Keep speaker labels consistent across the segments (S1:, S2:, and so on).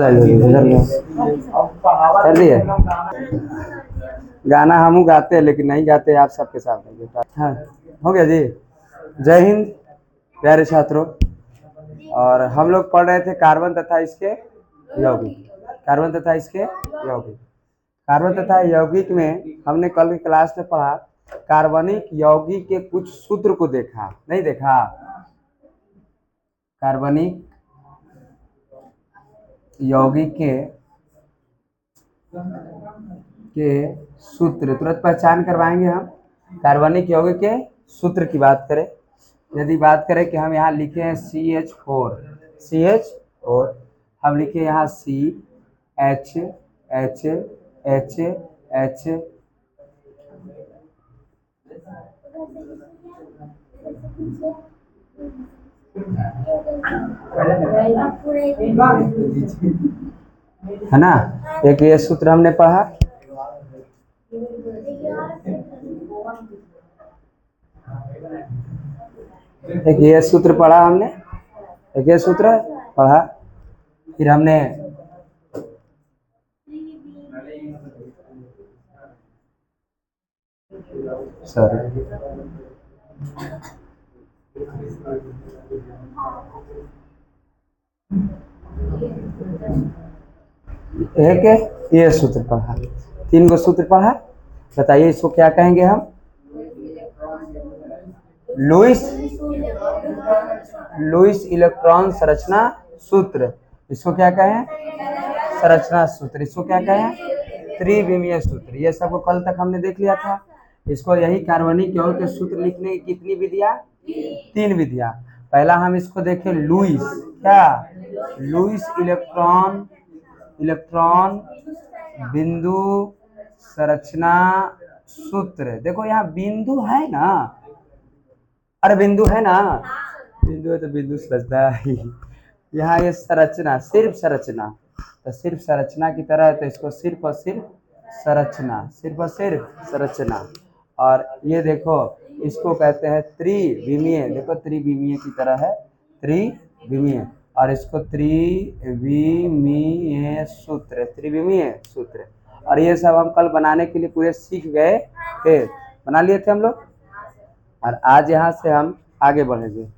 S1: कर दिए। गाना हम गाते हैं लेकिन नहीं गाते आप सबके सामने। हाँ, हो गया जी। जय हिंद प्यारे छात्रों। और हम लोग पढ़ रहे थे कार्बन तथा इसके यौगिक। कार्बन तथा इसके यौगिक। कार्बन तथा यौगिक में हमने कल की क्लास में पढ़ा कार्बनिक यौगिक के कुछ सूत्र को देखा, नहीं देखा? कार्बनिक यौगिक के सूत्र तुरंत पहचान करवाएंगे हम। कार्बनिक यौगिक के सूत्र की बात करें, यदि बात करें कि हम यहाँ लिखे हैं CH4 हम लिखे यहाँ CH है ना। एक ये सूत्र हमने पढ़ा, एक ये सूत्र पढ़ा हमने, एक ये सूत्र पढ़ा। फिर हमने एक ये सूत्र पढ़ा, 3 गो सूत्र पढ़ा। बताइए इसको क्या कहेंगे हम? लुईस इलेक्ट्रॉन संरचना सूत्र। इसको क्या कहें? संरचना सूत्र। इसको क्या कहें? त्रिविमीय सूत्र। ये सबको कल तक हमने देख लिया था। इसको यही कार्बनिक यौगिक के सूत्र लिखने की कितनी विधियां? 3 विधियां। पहला हम इसको देखें लुईस, क्या? लुईस इलेक्ट्रॉन बिंदु संरचना सूत्र। देखो यहाँ बिंदु है ना, अरे बिंदु है ना, बिंदु है तो बिंदु संरचना ही। यहाँ ये संरचना, सिर्फ संरचना, तो सिर्फ संरचना की तरह है तो इसको सिर्फ और सिर्फ संरचना, सिर्फ और सिर्फ संरचना। और ये देखो इसको कहते हैं त्रिविमीय। देखो त्रिविमीय की तरह है, त्रिविमीय। और इसको त्रिविमीय सूत्र, त्रिविमीय सूत्र। और ये सब हम कल बनाने के लिए पूरे सीख गए थे, बना लिए थे हम लोग। और आज यहाँ से हम आगे बढ़ेंगे,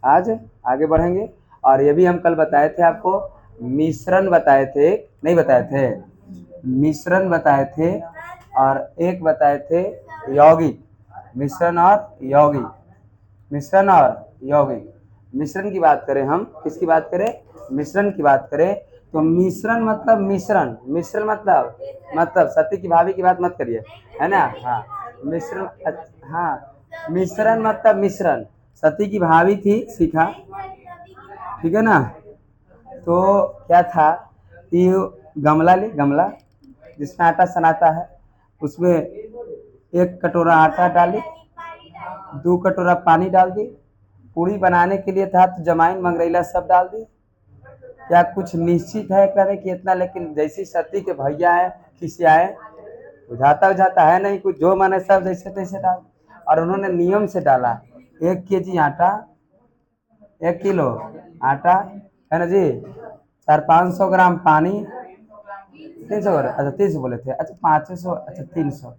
S1: आज आगे बढ़ेंगे। और ये भी हम कल बताए थे आपको, मिश्रण बताए थे, नहीं बताए थे? मिश्रण बताए थे और एक बताए थे यौगिक। मिश्रण और यौगिक, मिश्रण और यौगिक। मिश्रण की बात करें हम, किसकी बात करें? मिश्रण की बात करें तो मिश्रण मतलब मिश्रण, मिश्रण मतलब सती की भाभी की बात मत करिए, है ना। हाँ, मिश्रण, हाँ, मिश्रण मतलब मिश्रण। सती की भाभी थी शिखा, ठीक है ना। तो क्या था कि गमला ले, गमला जिसमें आटा सनाता है, उसमें 1 कटोरा आटा डाली, 2 कटोरा पानी डाल दी। पूड़ी बनाने के लिए था तो जमाइन मंगरैला सब डाल दी। क्या कुछ निश्चित है करे कि इतना? लेकिन जैसी सती के भैया है खिसियाए, बुझाता है नहीं कुछ, जो माने सब जैसे तैसे डाल। और उन्होंने नियम से डाला 1 kg आटा, 1 किलो आटा, है ना जी, 400-500 ग्राम पानी, 300 ग्राम, अच्छा 300 बोले थे, अच्छा 500, अच्छा 300।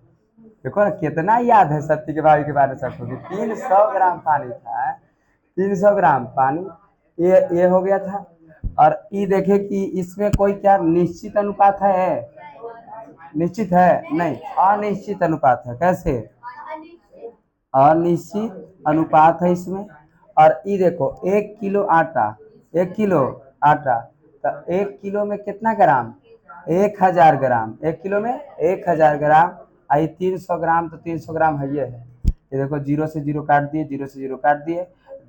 S1: देखो ना कितना याद है सत्य के भाई के बारे में सबको। 300 ग्राम पानी था, 300 ग्राम पानी, ये हो गया था। और ये देखे कि इसमें कोई क्या निश्चित अनुपात है? निश्चित है नहीं, अनिश्चित अनुपात है। कैसे? अनिश्चित अनुपात है इसमें। और ये देखो 1 किलो आटा, 1 किलो आटा, तो 1 किलो में कितना ग्राम? 1000 ग्राम। 1 किलो में 1000 ग्राम। आई 300 ग्राम, तो 300 ग्राम है ये देखो 0 से 0 काट दिए, 0 से 0 काट दिए।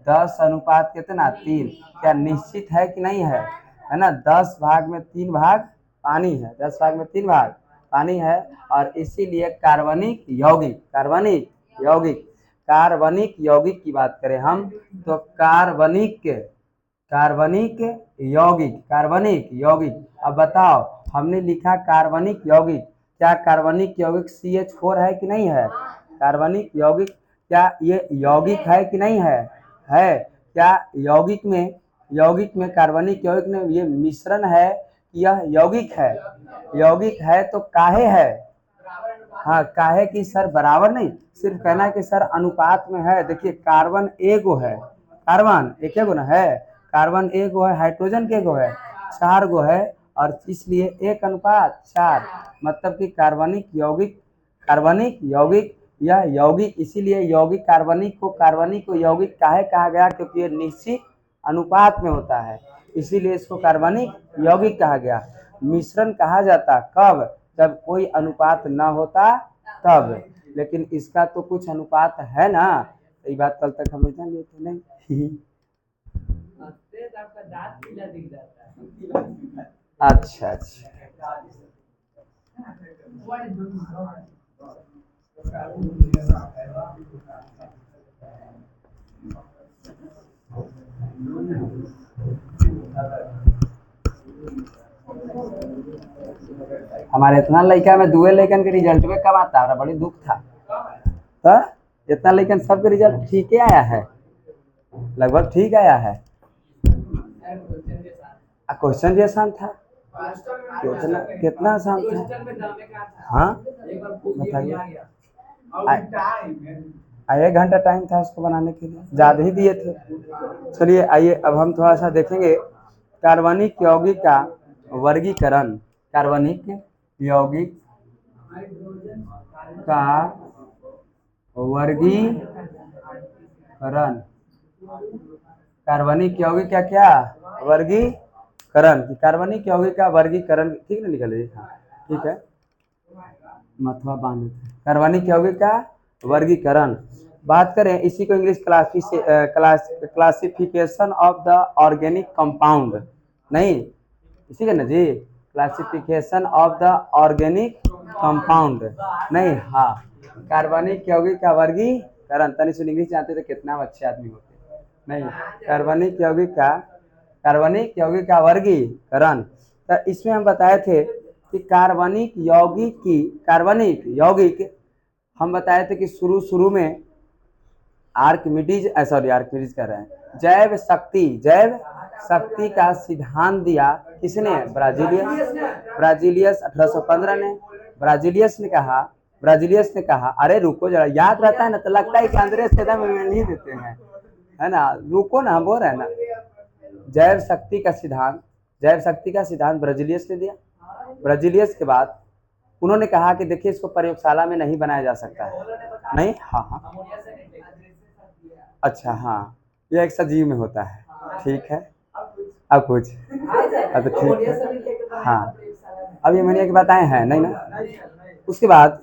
S1: 10 अनुपात कितना? 3। क्या निश्चित है कि नहीं है? है ना। 10 भाग में 3 भाग पानी है, 10 भाग में 3 भाग पानी है। और इसीलिए कार्बनिक यौगिक, कार्बनिक यौगिक, कार्बनिक यौगिक की बात करें हम तो कार्बनिक यौगिक, कार्बनिक यौगिक। अब बताओ, हमने लिखा कार्बनिक यौगिक, क्या कार्बनिक यौगिक CH4 है कि नहीं है? कार्बनिक यौगिक क्या ये यौगिक है कि नहीं है? है। क्या यौगिक में कार्बनिक यौगिक में ये मिश्रण है यह यौगिक है, यौगिक है तो काहे है, हाँ काहे की सर बराबर नहीं, सिर्फ कहना है कि सर अनुपात में है। देखिए कार्बन एगो है, कार्बन एक गो ना है, कार्बन एगो है, हाइड्रोजन के गो है, 4 गो है, और इसलिए 1:4, मतलब कि कार्बनिक यौगिक यह यौगिक, इसीलिए यौगिक कार्बनिक को यौगिक काहे कहा गया, क्योंकि ये निश्चित अनुपात में होता है, इसीलिए इसको कार्बनिक यौगिक कहा गया। मिश्रण कहा जाता कब, जब कोई अनुपात न होता तब, लेकिन इसका तो कुछ अनुपात है ना, ये बात कल तक हम जान लिए थे नहीं। अच्छा अच्छा, हमारे इतना लड़का में दुए लेकिन के रिजल्ट में कब आता है, बड़ी दुख था। तो इतना लेकिन सबके रिजल्ट ठीक ही आया है, लगभग ठीक आया है। क्वेश्चन भी आसान था, कितना आसान था। हाँ बताइए, 1 घंटा टाइम था उसको बनाने के लिए, ज़्यादा ही दिए थे। चलिए आइए अब हम थोड़ा सा देखेंगे कार्बनिक यौगिक का वर्गीकरण, कार्बनिक यौगिक का वर्गीकरण, कार्बनिक यौगिक का क्या वर्गीकरण, कार्बनिक यौगिक का वर्गीकरण, ठीक ना निकल रही, हाँ ठीक है, मथुआ बांध देते। कार्बनिक यौगिक का वर्गीकरण बात करें, इसी को English classification of the organic compound, नहीं इसी का ना जी, classification of the organic compound नहीं, हाँ कार्बनिक यौगिक का वर्गीकरण, तनी सुन इंग्लिश जानते तो कितना अच्छे आदमी होते, नहीं कार्बनिक यौगिक का वर्गीकरण। तो इसमें हम बताए थे कि कार्बनिक यौगिक हम बताए थे कि शुरू में आर्किमिडीज कह रहे हैं, जैव शक्ति का सिद्धांत दिया किसने, ब्राजीलियस 1815 ने। ब्राजीलियस ने कहा अरे रुको जरा, याद रहता है ना, तो लगता है कि अंग्रेज से में नहीं देते हैं, है ना, रुको ना, बोल रहे हैं ना। जैव शक्ति का सिद्धांत ब्राजीलियस ने दिया। ब्राजीलियस के बाद उन्होंने कहा कि देखिए इसको प्रयोगशाला में नहीं बनाया जा सकता है, नहीं, हाँ हाँ अच्छा, हाँ ये एक सजीव में होता है, ठीक है, अब कुछ अब तो ठीक है, हाँ अब ये मैंने एक बताए हैं नहीं ना। उसके बाद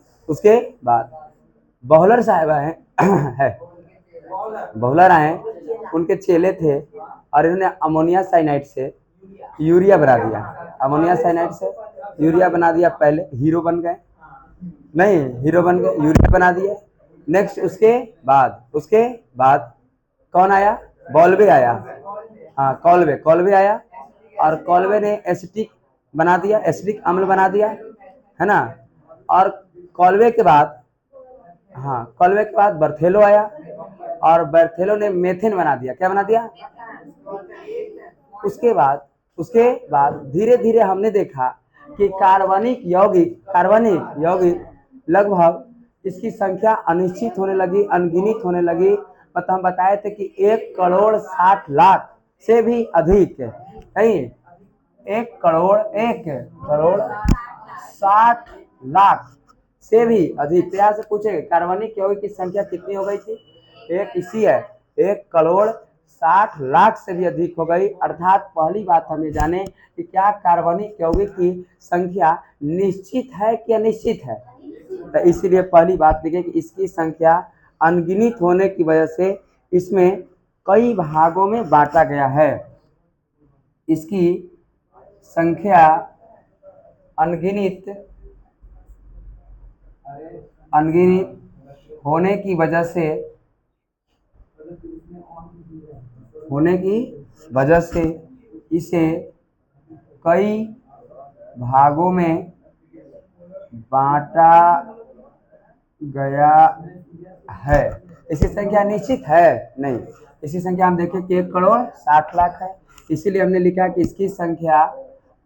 S1: बॉहलर साहब है बॉहलर आए, उनके चेले थे, और इन्होंने अमोनिया साइनाइड से यूरिया बना दिया, अमोनिया साइनाइड से यूरिया बना दिया, पहले हीरो बन गए, यूरिया बना दिया। नेक्स्ट उसके बाद कौन आया, बॉल्बे आया, हाँ कॉल्बे आया, और कॉल्बे ने एसिटिक बना दिया, एसिटिक अम्ल बना दिया, है ना। और कॉल्बे के बाद बर्थेलो आया, और बर्थेलो ने मेथेन बना दिया, क्या बना दिया। उसके बाद धीरे धीरे हमने देखा कि कार्बनिक यौगिक लगभग इसकी संख्या अनिश्चित होने लगी, अनगिनत होने लगी। मतलब हम बताए थे कि 1,60,00,000 से भी अधिक, नहीं 1,60,00,000 से भी अधिक। यहाँ से पूछे कार्बनिक यौगिक की संख्या कितनी हो गई थी, एक इसी है, 1,60,00,000 से भी अधिक हो गई। अर्थात पहली बात हम ये जाने कि क्या कार्बनिक यौगिक की संख्या निश्चित है कि अनिश्चित है। तो इसीलिए पहली बात देखिए कि इसकी संख्या अनगिनत होने की वजह से इसमें कई भागों में बांटा गया है। इसकी संख्या अनगिनत होने की वजह से इसे कई भागों में बांटा गया है। इसकी संख्या निश्चित है नहीं, इसकी संख्या हम देखें कि 1,60,00,000 है, इसीलिए हमने लिखा कि इसकी संख्या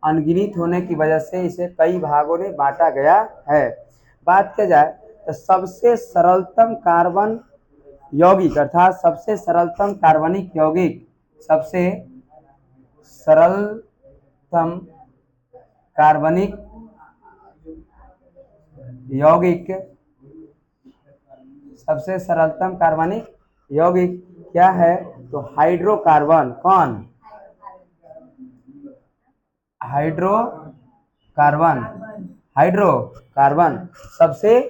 S1: अनगिनत होने की वजह से इसे कई भागों में बांटा गया है। बात किया जाए तो सबसे सरलतम कार्बन यौगिक अर्थात सबसे सरलतम कार्बनिक यौगिक, सबसे सरलतम कार्बनिक यौगिक, सबसे सरलतम कार्बनिक यौगिक क्या है? तो हाइड्रोकार्बन। कौन? हाइड्रोकार्बन। हाइड्रोकार्बन सबसे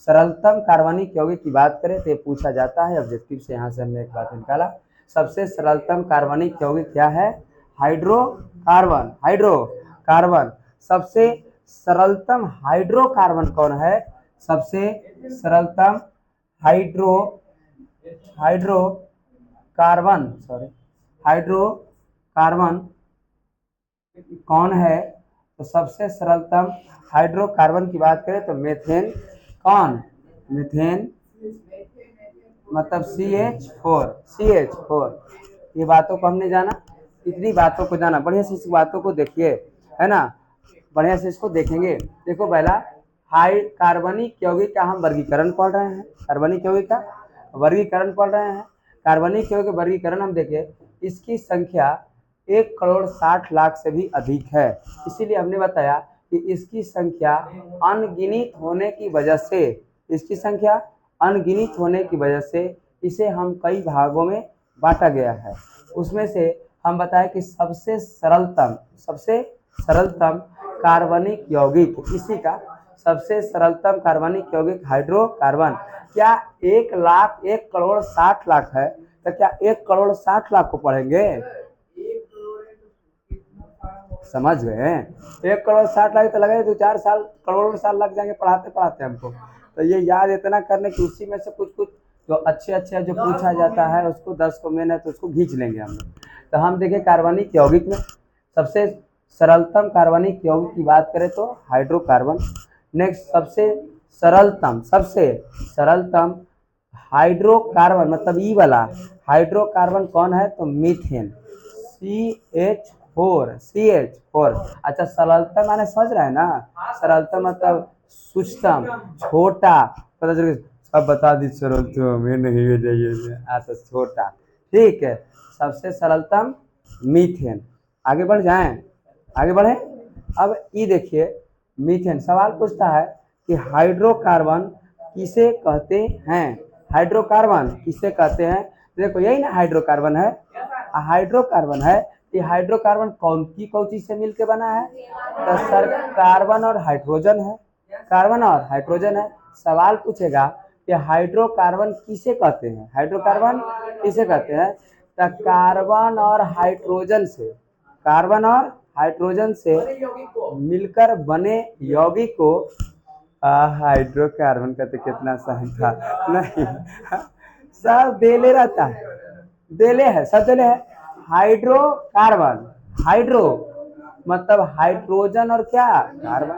S1: सरलतम कार्बनिक यौगिक की बात करें तो ये पूछा जाता है ऑब्जेक्टिव से। यहाँ से हमने एक बात निकाला, सबसे सरलतम कार्बनिक यौगिक क्या है? हाइड्रोकार्बन। हाइड्रोकार्बन सबसे सरलतम हाइड्रोकार्बन कौन है? सबसे सरलतम हाइड्रोकार्बन हाइड्रोकार्बन कौन है? तो सबसे सरलतम हाइड्रोकार्बन की बात करें तो मीथेन। कौन? मीथेन मतलब CH4। ये बातों को हमने जाना, इतनी बातों को जाना, बढ़िया से इस बातों को देखिए, है ना, बढ़िया से इसको देखेंगे। देखो पहला हाई कार्बनिक यौगिक का हम वर्गीकरण पढ़ रहे हैं, कार्बनिक यौगिक का वर्गीकरण पढ़ रहे हैं। कार्बनिक यौगिक वर्गीकरण हम देखें, इसकी संख्या 1,60,00,000 से भी अधिक है। इसीलिए हमने बताया कि इसकी संख्या अनगिनत होने की वजह से, इसकी संख्या अनगिनत होने की वजह से इसे हम कई भागों में बांटा गया है। उसमें से हम बताएं कि सबसे सरलतम कार्बनिक यौगिक, इसी का सबसे सरलतम कार्बनिक यौगिक हाइड्रोकार्बन। क्या 1,60,00,000 है तो क्या 1,60,00,000 को पढ़ेंगे? समझ गए? 1,60,00,000 तो लगे 2-4 साल, करोड़ों साल लग जाएंगे पढ़ाते पढ़ाते हमको। तो ये याद इतना करने की, उसी में से कुछ कुछ जो अच्छे जो पूछा जाता है उसको 10 को मेन है तो उसको खींच लेंगे हम लोग। तो हम देखें कार्बनिक यौगिक में सबसे सरलतम कार्बनिक यौगिक की बात करें तो हाइड्रोकार्बन। नेक्स्ट सबसे सरलतम हाइड्रोकार्बन मतलब ई वाला हाइड्रोकार्बन कौन है? तो मीथेन CH4। अच्छा, सरलतम माने समझ रहे हैं ना? सरलतम मतलब सूक्ष्म, छोटा, पता चल सब बता दी सरलतम ये नहीं तो छोटा, ठीक है। सबसे सरलतम मीथेन। आगे बढ़ जाएं, आगे बढ़े। अब ये देखिए, मीथेन सवाल पूछता है कि हाइड्रोकार्बन किसे कहते हैं? हाइड्रोकार्बन किसे कहते हैं? देखो यही ना हाइड्रोकार्बन है, हाइड्रोकार्बन है। ये हाइड्रोकार्बन कौन चीज से मिलकर बना है? तो सर कार्बन और हाइड्रोजन है, कार्बन और हाइड्रोजन है। सवाल पूछेगा कि हाइड्रोकार्बन किसे कहते हैं? हाइड्रोकार्बन किसे कहते हैं? तो कार्बन और हाइड्रोजन से, कार्बन और हाइड्रोजन से मिलकर बने यौगिक को हाइड्रोकार्बन कहते। कितना सही था नहीं? सब देले रहता है, देले है, सब देले है। हाइड्रोकार्बन, हाइड्रो मतलब हाइड्रोजन और क्या? कार्बन,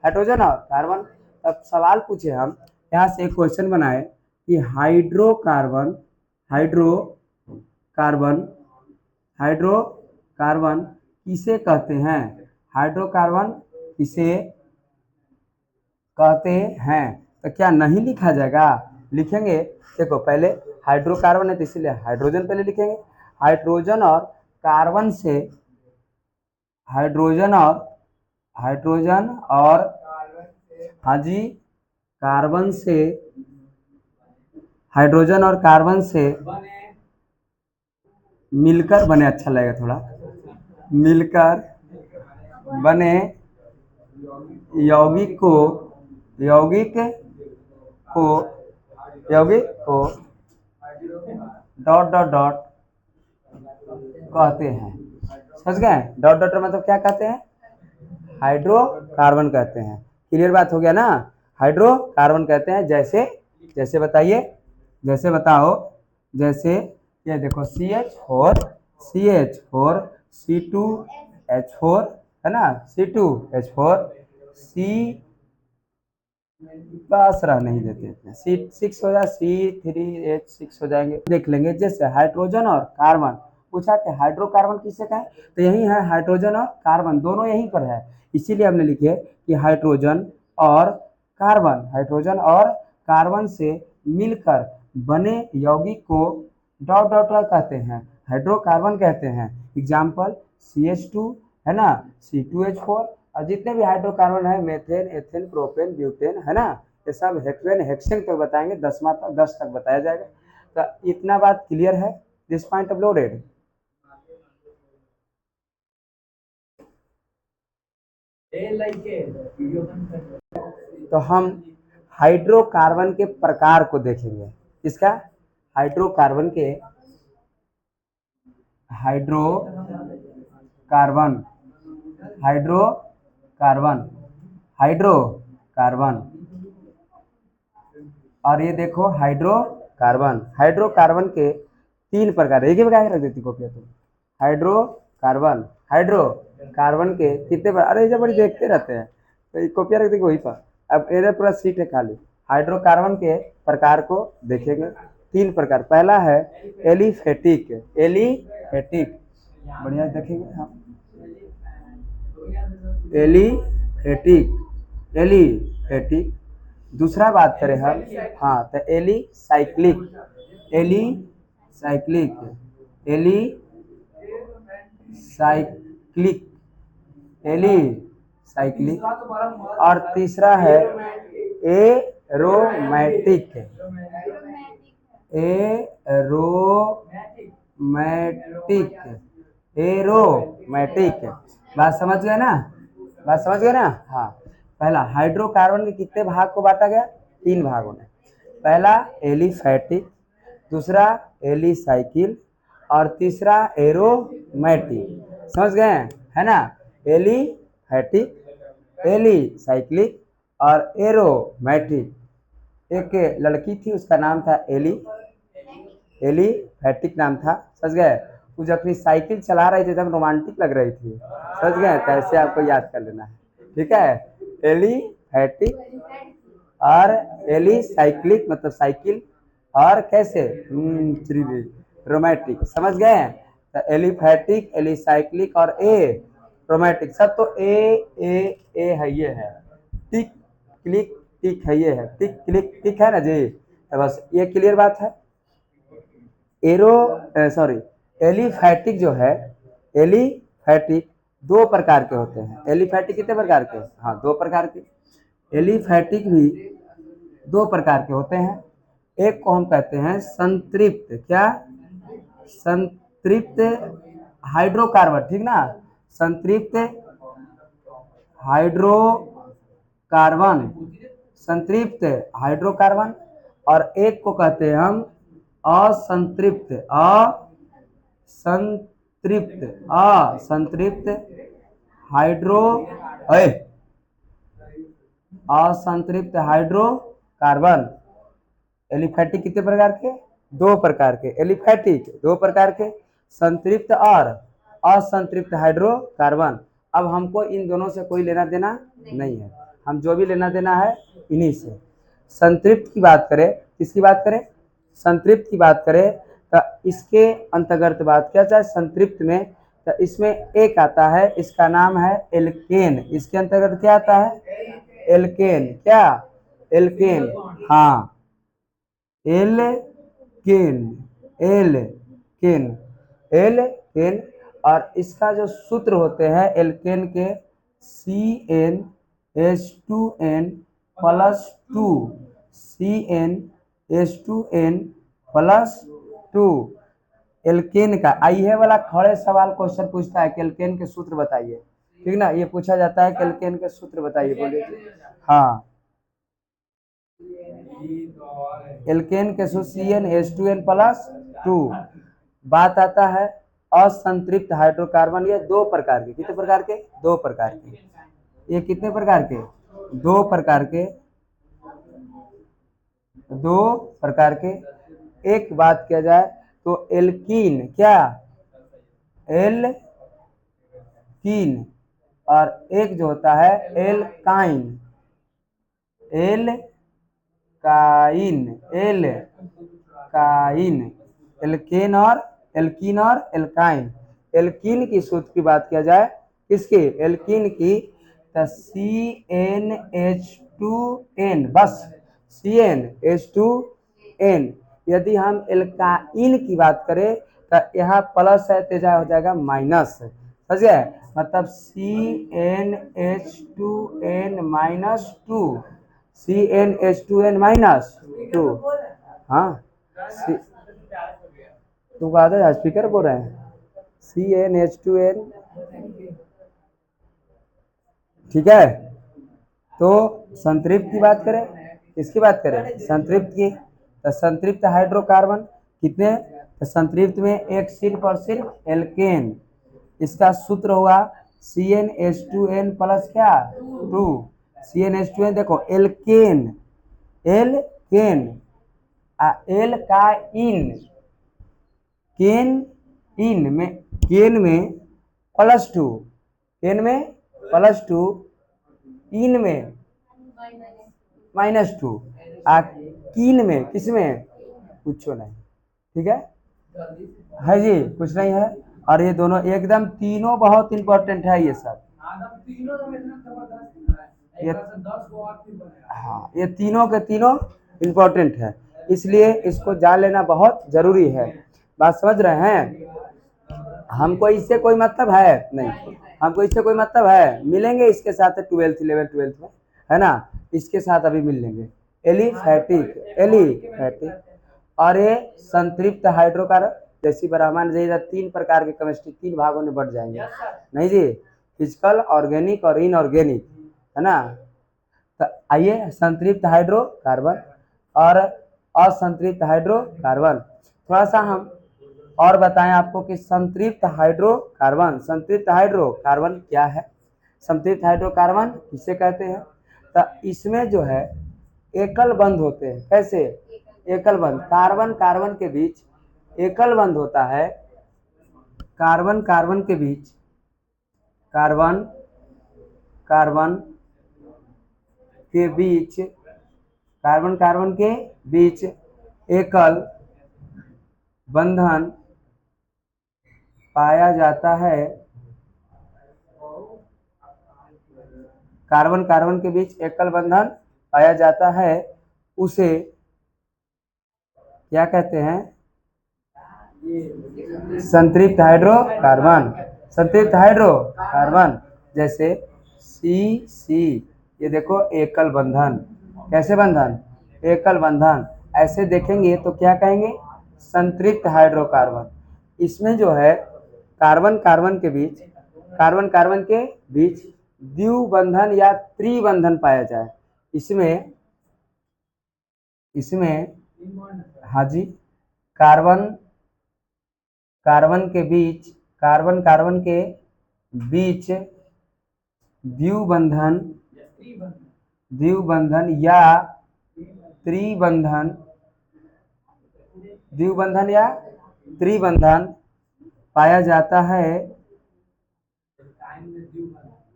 S1: हाइड्रोजन और कार्बन। अब सवाल पूछे हम, यहाँ से एक क्वेश्चन बनाए कि हाइड्रोकार्बन हाइड्रोकार्बन किसे कहते हैं? हाइड्रोकार्बन किसे कहते हैं? तो क्या नहीं लिखा जाएगा? लिखेंगे। देखो पहले हाइड्रोकार्बन है तो इसीलिए हाइड्रोजन पहले लिखेंगे। हाइड्रोजन और कार्बन से, हाइड्रोजन और हाँ जी, कार्बन से, हाइड्रोजन और कार्बन से मिलकर बने, अच्छा लगेगा थोड़ा, मिलकर बने यौगिक को डॉट डॉट डॉट कहते हैं। समझ गए? डॉट डॉट मतलब क्या कहते हैं? हाइड्रोकार्बन कहते हैं। क्लियर बात हो गया ना? हाइड्रोकार्बन कहते हैं। जैसे जैसे बताइए, जैसे बताओ, जैसे ये देखो CH4 C2H4 है ना, C2H4 C बस रह नहीं देते इतने, C6 हो जाए, C3H6 हो जाएंगे, देख लेंगे। जैसे हाइड्रोजन और कार्बन पूछा कि हाइड्रोकार्बन किसे कहा है, तो यही है हाइड्रोजन और कार्बन दोनों यहीं पर है, इसीलिए हमने लिखे कि हाइड्रोजन और कार्बन से मिलकर बने यौगिक को डॉट डॉट डॉट कहते हैं, हाइड्रोकार्बन कहते हैं। एग्जाम्पल CH2 है ना, C2H4 और जितने भी हाइड्रोकार्बन है मेथेन, एथेन, प्रोपेन, ब्यूटेन है ना, ये सब हेक्सेन हेक्सेन तक बताएंगे, 10 तक बताया जाएगा। तो इतना बात क्लियर है, दिस पॉइंट अपलोडेड। तो हम हाइड्रोकार्बन के प्रकार को देखेंगे, इसका हाइड्रोकार्बन के हाइड्रोकार्बन और ये देखो हाइड्रोकार्बन के 3 प्रकार, एक ही बता रख देती कॉपी तुम। हाइड्रोकार्बन के कितने प्रकार, अरे जब बड़ी देखते रहते हैं तो कॉपियाँ रख देगी वहीं पर। अब इधर पूरा सीट है खाली। हाइड्रोकार्बन के प्रकार को देखेंगे, 3 प्रकार। पहला है एलिफेटिक, बढ़िया देखेंगे हम। एलिफेटिक। दूसरा बात करें हम, हाँ, तो एलिसाइक्लिक, एलिसाइक्लिक। और तीसरा है एरोमेटिक, बात समझ गए ना, हाँ। पहला हाइड्रोकार्बन के कितने भाग को बांटा गया, 3 भागों में। पहला एलिफैटिक, दूसरा एलिसाइकिल और तीसरा एरोमेटिक। समझ गए है ना, एलिफैटिक, एलिसाइक्लिक और एरोमेटिक। एक लड़की थी, उसका नाम था एलिफैटिक नाम था, समझ गए। वो जब अपनी साइकिल चला रही थी एकदम रोमांटिक लग रही थी, समझ गए, कैसे आपको याद कर लेना है, ठीक है। एलिफैटिक और एलिसाइक्लिक मतलब साइकिल, और कैसे रोमैटिक, समझ गए। तो एलिफैटिक, एलिसाइक्लिक और रोमैटिक, सब तो ए है, ये है टिक क्लिक टिक है, ये है टिक क्लिक टिक है ना जी। तो बस ये क्लियर बात है। एलिफैटिक जो है, एलिफैटिक 2 प्रकार के होते हैं। एलिफैटिक कितने प्रकार के, हाँ 2 प्रकार के। एलिफैटिक भी 2 प्रकार के होते हैं। एक को हम कहते हैं संतृप्त, क्या, संतृप्त हाइड्रोकार्बन, ठीक ना, संतृप्त हाइड्रोकार्बन, और एक को कहते हैं हम असंतृप्त हाइड्रो असंतृप्त हाइड्रोकार्बन। एलिफैटिक कितने प्रकार के, 2 प्रकार के। एलिफैटिक 2 प्रकार के, संतृप्त और असंतृप्त हाइड्रोकार्बन। अब हमको इन दोनों से कोई लेना देना नहीं है, हम जो भी लेना देना है इन्हीं से। संतृप्त की बात करें, किसकी बात करें, संतृप्त की बात करें, तो इसके अंतर्गत बात किया जाए संतृप्त में, तो इसमें एक आता है, इसका नाम है एल्केन। इसके अंतर्गत क्या आता है, एल्केन, क्या, एल्केन, हाँ, एल्केन, एल्केन। और इसका जो सूत्र होते हैं एल्केन के, CnH2n+2, CnH2n+2। एल्केन का आइए वाला खड़े सवाल क्वेश्चन पूछता है कि एल्केन के सूत्र बताइए, ठीक ना, ये पूछा जाता है कि एल्केन के सूत्र बताइए, बोलिए। हाँ, एल्केन के सूत्र CnH2n+2। बात आता है असंतृप्त हाइड्रोकार्बन, ये 2 प्रकार के, कितने प्रकार के, 2 प्रकार के। ये कितने प्रकार के, 2 प्रकार के, 2 प्रकार के। एक बात किया जाए तो एल्कीन, क्या, एल्कीन, और एक जो होता है एल्काइन, एल्काइन, एल्केन और एल्कीन और एल्काइन। एल्कीन की सूत्र की बात किया जाए, किसकी, एल्कीन की, तो CnH2n, बस CnH2n। यदि हम एल्काइन की बात करें तो यहाँ प्लस है तो हो जाएगा माइनस, समझ गए, मतलब CnH2n -2, CnH2n -2। हाँ, तुम कहा स्पीकर बोल रहे हैं, CnH2n, ठीक है। तो संतृप्त की बात करें, किसकी बात करें, संतृप्त की, तो संतृप्त हाइड्रोकार्बन कितने, तो संतृप्त में एक सिर्फ और सिर्फ एल्केन, इसका सूत्र हुआ CnH2n प्लस क्या, 2। CnH2n देखो एल्केन, एल्केन, एल का इन, केन, इन में, केन में +2, केन में +2, इन में -2, कीन में, किसमें, कुछ नहीं, ठीक है जी, कुछ नहीं है। और ये दोनों एकदम तीनों बहुत इंपॉर्टेंट है ये सब, ये, हाँ, ये तीनों के तीनों इंपॉर्टेंट है, इसलिए इसको जान लेना बहुत जरूरी है। बात समझ रहे हैं, हमको इससे कोई मतलब है नहीं, हमको इससे कोई मतलब है, मिलेंगे इसके साथ 12th 11th 12th में, है ना, इसके साथ अभी मिल लेंगे, एलिफैटिक, एलिफैटिक। और ये संतृप्त हाइड्रोकार्बन, जैसी ब्राह्मण जैसा 3 प्रकार के केमिस्ट्री 3 भागों में बढ़ जाएंगे, नहीं जी, फिजिकल, ऑर्गेनिक और इनऑर्गेनिक, है ना। तो आइए, संतृप्त हाइड्रोकार्बन और असंतृप्त हाइड्रोकार्बन, थोड़ा सा हम और बताएं आपको कि संतृप्त हाइड्रोकार्बन, संतृप्त हाइड्रोकार्बन क्या है, संतृप्त हाइड्रोकार्बन किसे कहते हैं। तो इसमें जो है एकल बंध होते हैं, कैसे, एकल बंध, कार्बन कार्बन के बीच एकल बंध होता है, कार्बन कार्बन के बीच, कार्बन कार्बन के बीच, कार्बन कार्बन के बीच एकल बंधन पाया जाता है, कार्बन कार्बन के बीच एकल बंधन पाया जाता है, उसे क्या कहते हैं, संतृप्त हाइड्रोकार्बन, संतृप्त हाइड्रोकार्बन। जैसे सी, ये देखो एकल बंधन, कैसे बंधन, एकल बंधन, ऐसे देखेंगे तो क्या कहेंगे, संतृप्त हाइड्रोकार्बन। इसमें जो है कार्बन कार्बन के बीच, कार्बन कार्बन के बीच द्विबंधन या त्रिबंधन पाया जाए, इसमें, इसमें, हाँ जी, कार्बन कार्बन के बीच, कार्बन कार्बन के बीच द्विबंधन, द्विबंधन या त्रिबंधन, द्विबंधन या त्रिबंधन पाया जाता है,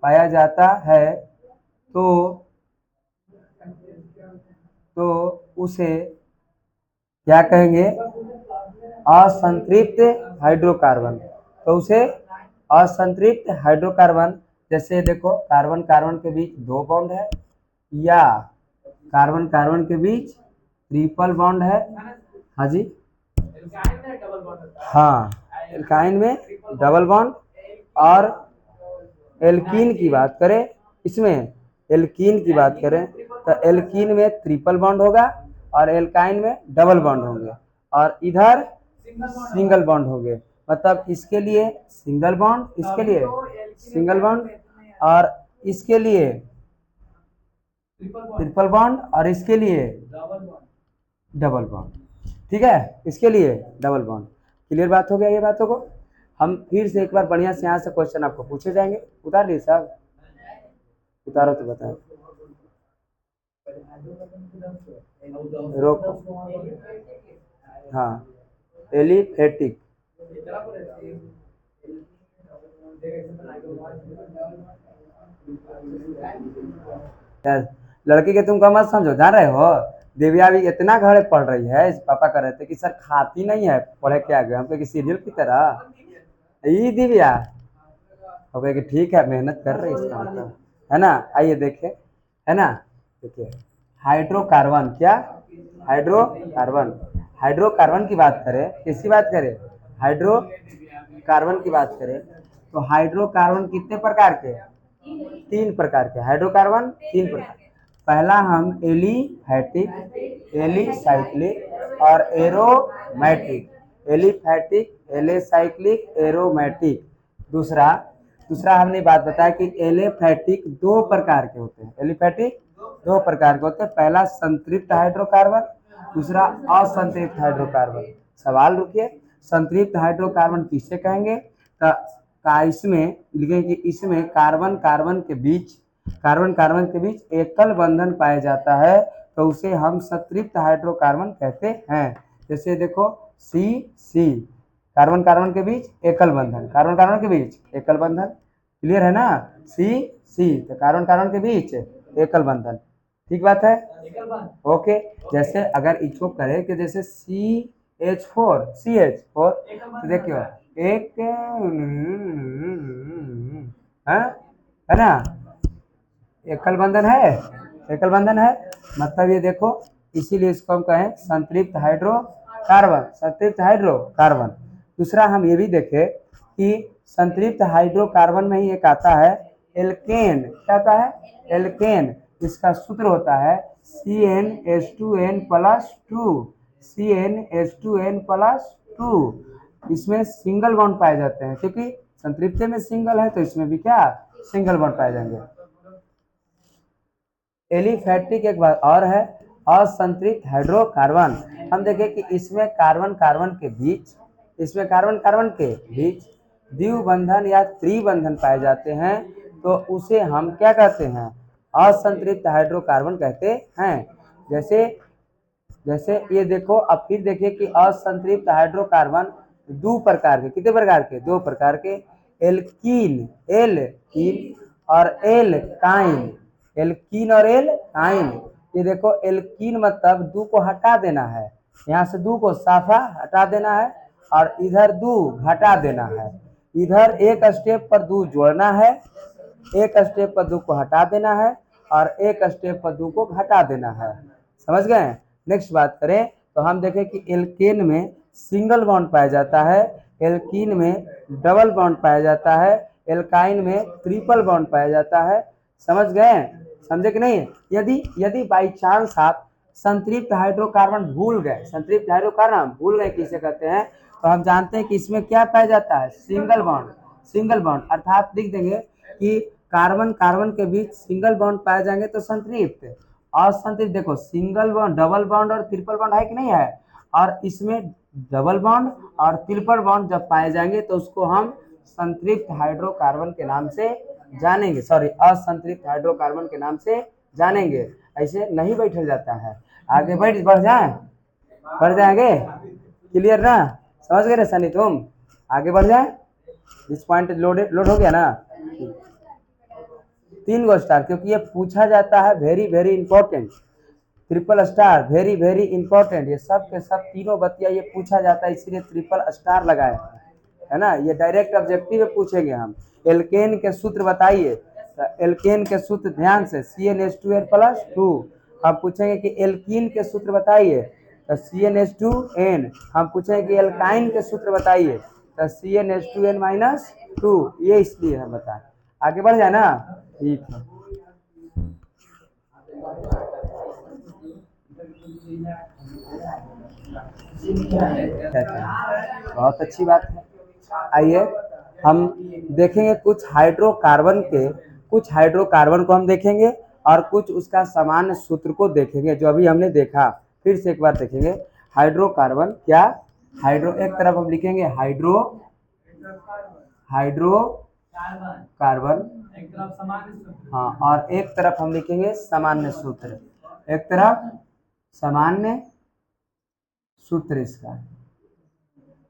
S1: पाया जाता है, तो उसे क्या कहेंगे, असंतृप्त हाइड्रोकार्बन, तो उसे असंतृप्त हाइड्रोकार्बन। जैसे देखो कार्बन कार्बन के बीच 2 बॉन्ड है, या कार्बन कार्बन के बीच ट्रिपल बॉन्ड है, हाँ जी, हाँ, एल्काइन में डबल बॉन्ड, और एल्कीन की बात करें, इसमें एल्कीन की बात करें तो एल्कीन में ट्रिपल बॉन्ड होगा और एल्काइन में डबल बॉन्ड होंगे, और इधर सिंगल बॉन्ड होंगे, मतलब इसके लिए सिंगल बॉन्ड, इसके लिए सिंगल बॉन्ड, और इसके लिए ट्रिपल बॉन्ड, और इसके लिए डबल बॉन्ड, ठीक है, इसके लिए डबल बॉन्ड। क्लियर बात हो गया ये बातों को। हम फिर से एक बार बढ़िया से यहाँ से क्वेश्चन आपको पूछे जाएंगे, उतार लीजिए साहब, उतारो तो बताएं, रोको, हाँ, एलिफेटिक, यार लड़की के तुम का मत समझो, जान रहे हो, दिव्या भी इतना घड़े पढ़ रही है, इस पापा कह रहे थे कि सर खाती नहीं है, पढ़े क्या गए हमको कि सीरियल की तरह। ई दिव्या हो गया कि ठीक है मेहनत कर रही है इसका मतलब, है ना। आइए देखें, है ना। देखिए हाइड्रोकार्बन, क्या हाइड्रोकार्बन, हाइड्रोकार्बन की बात करें, किसकी बात करें, हाइड्रोकार्बन की बात करें तो हाइड्रोकार्बन कितने प्रकार के, तीन प्रकार के हाइड्रोकार्बन, तीन प्रकार। पहला हम एलिफैटिक, एलिसाइक्लिक और एरोमेटिक, एलिफैटिक, एलिसाइक्लिक, एरोमेटिक। दूसरा दूसरा हमने बात बताया कि एलिफैटिक दो प्रकार के होते हैं, एलिफैटिक दो प्रकार के होते हैं, पहला संतृप्त हाइड्रोकार्बन, दूसरा असंतृप्त हाइड्रोकार्बन। सवाल रुकिए, संतृप्त हाइड्रोकार्बन किसे कहेंगे, का इसमें लिखें कि इसमें कार्बन कार्बन के बीच, कार्बन कार्बन के बीच एकल बंधन पाया जाता है तो उसे हम संतृप्त हाइड्रोकार्बन कहते हैं। जैसे देखो सी सी, कार्बन कार्बन के बीच एकल बंधन, कार्बन कार्बन के बीच एकल बंधन, क्लियर है ना। सी सी तो कार्बन कार्बन के बीच एकल बंधन, ठीक बात है, ओके। जैसे अगर इसको करें कि जैसे CH4, CH4 तो देखियो एक है ना, एकल बंधन है, एकल बंधन है, मतलब ये देखो, इसीलिए इसको हम कहें संतृप्त हाइड्रोकार्बन, संतृप्त हाइड्रोकार्बन। दूसरा हम ये भी देखें कि संतृप्त हाइड्रोकार्बन में ही एक आता है एल्केन, क्या आता है, एल्केन। इसका सूत्र होता है CnH2n+2, CnH2n+2। इसमें सिंगल बॉन्ड पाए जाते हैं, क्योंकि संतृप्त में सिंगल है तो इसमें भी क्या सिंगल बॉन्ड पाए जाएंगे। एलिफैटिक एक बात और है, असंतृप्त हाइड्रोकार्बन। हम देखें कि इसमें कार्बन कार्बन के बीच, इसमें कार्बन कार्बन के बीच द्विबंधन या त्रिबंधन पाए जाते हैं तो उसे हम क्या कहते हैं, असंतृप्त हाइड्रोकार्बन कहते हैं। जैसे जैसे ये देखो, अब फिर देखिए कि असंतृप्त हाइड्रोकार्बन दो प्रकार के, कितने प्रकार के, दो प्रकार के, एल्कीन, एल्कीन और एल्काइन, एल्कीन और एल्काइन। ये देखो एल्कीन मतलब दो को हटा देना है, यहाँ से दो को साफा हटा देना है और इधर दो घटा देना है, इधर एक स्टेप पर दो जोड़ना है, एक स्टेप पर दो को हटा देना है और एक स्टेप पर दो को घटा देना है, समझ गए। नेक्स्ट बात करें तो हम देखें कि एल्केन में सिंगल बॉन्ड पाया जाता है, एल्कीन में डबल बॉन्ड पाया जाता है, एल्काइन में ट्रिपल बॉन्ड पाया जाता है, समझ गए, समझे कि नहीं। यदि यदि बाई चांस आप संतृप्त हाइड्रोकार्बन भूल गए, संतृप्त हाइड्रोकार्बन भूल गए किसे कहते हैं, तो हम जानते हैं कि इसमें क्या पाया जाता है, सिंगल बॉन्ड, सिंगल बॉन्ड, अर्थात लिख देंगे कि कार्बन कार्बन के बीच सिंगल बॉन्ड पाए जाएंगे तो संतृप्त, असंतृप्त देखो सिंगल बॉन्ड, डबल बॉन्ड और ट्रिपल बॉन्ड है कि नहीं है, और इसमें डबल बॉन्ड और ट्रिपल बॉन्ड जब पाए जाएंगे तो उसको हम संतृप्त हाइड्रोकार्बन के नाम से जानेंगे, सॉरी असंतृप्त हाइड्रोकार्बन के नाम से जानेंगे। ऐसे नहीं बैठल जाता है, आगे बढ़ जाए, बढ़ जाएंगे, क्लियर ना, समझ गए ना सनी तुम, आगे बढ़ जाए, इस पॉइंट लोड हो गया ना। तीन गो स्टार, क्योंकि ये पूछा जाता है, very very important, triple star very very important, ये सब के सब तीनों बतिया ये पूछा जाता है, इसीलिए ट्रिपल स्टार लगाया है ना। ये डायरेक्ट ऑब्जेक्टिव में पूछेंगे हम, एल्केन के सूत्र बताइए, तो एल्केन के सूत्र ध्यान से CnH2n+2। हम पूछेंगे कि एल्कीन के सूत्र बताइए, तो CnH2n। हम पूछेंगे कि एल्काइन के सूत्र बताइए, तो CnH2n-2। ये इसलिए हम बताएं, आगे बढ़ जाए ना, ठीक है। बहुत अच्छी बात है। आइए हम देखेंगे कुछ हाइड्रोकार्बन के, कुछ हाइड्रोकार्बन को हम देखेंगे और कुछ उसका सामान्य सूत्र को देखेंगे जो अभी हमने देखा, फिर से एक बार देखेंगे। हाइड्रोकार्बन क्या, हाइड्रो एक तरफ हम लिखेंगे हाइड्रो, हाइड्रो कार्बन, हाँ, और एक तरफ हम लिखेंगे सामान्य सूत्र, एक तरफ सामान्य सूत्र इसका